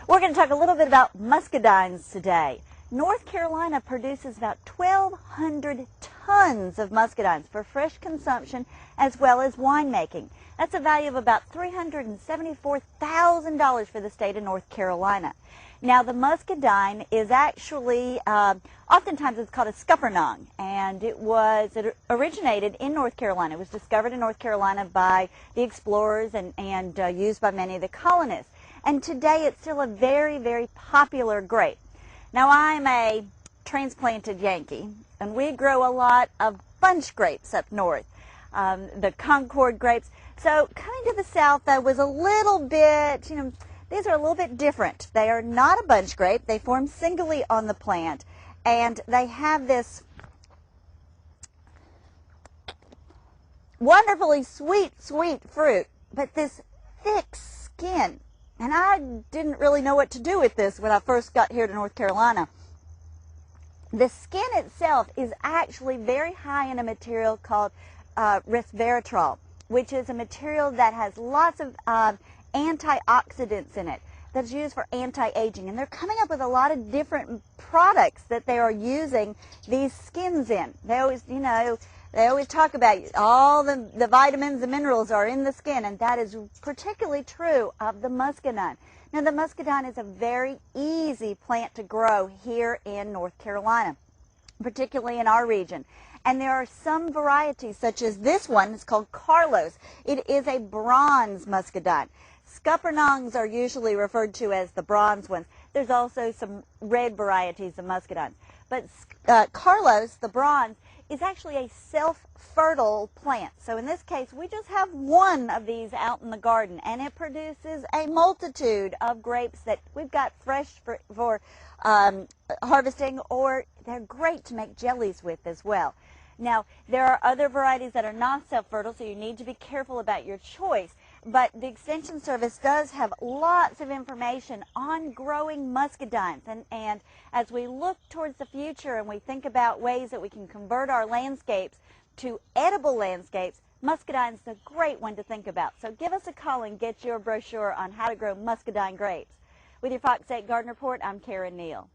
We're going to talk a little bit about muscadines today. North Carolina produces about 1,200 tons of muscadines for fresh consumption as well as winemaking. That's a value of about $374,000 for the state of North Carolina. Now, the muscadine is actually, oftentimes it's called a scuppernong, and it originated in North Carolina. It was discovered in North Carolina by the explorers and used by many of the colonists. And today it's still a very, very popular grape. Now, I'm a transplanted Yankee, and we grow a lot of bunch grapes up north, the Concord grapes. So coming to the south, though, was a little bit, these are a little bit different. They are not a bunch grape. They form singly on the plant, and they have this wonderfully sweet fruit, but this thick skin. And I didn't really know what to do with this when I first got here to North Carolina. The skin itself is actually very high in a material called Resveratrol, which is a material that has lots of antioxidants in it that's used for anti-aging. And they're coming up with a lot of different products that they are using these skins in. They always, they always talk about all the vitamins and minerals are in the skin, and that is particularly true of the muscadine. Now, the muscadine is a very easy plant to grow here in North Carolina, particularly in our region. And there are some varieties, such as this one. It's called Carlos. It is a bronze muscadine. Scuppernongs are usually referred to as the bronze ones. There's also some red varieties of muscadine. But Carlos, the bronze, is actually a self-fertile plant. So in this case, we just have one of these out in the garden, and it produces a multitude of grapes that we've got fresh for harvesting, or they're great to make jellies with as well. Now, there are other varieties that are not self-fertile, so you need to be careful about your choice. But the Extension Service does have lots of information on growing muscadines. And as we look towards the future and we think about ways that we can convert our landscapes to edible landscapes, muscadine is a great one to think about. So give us a call and get your brochure on how to grow muscadine grapes. With your Fox 8 Garden Report, I'm Karen Neal.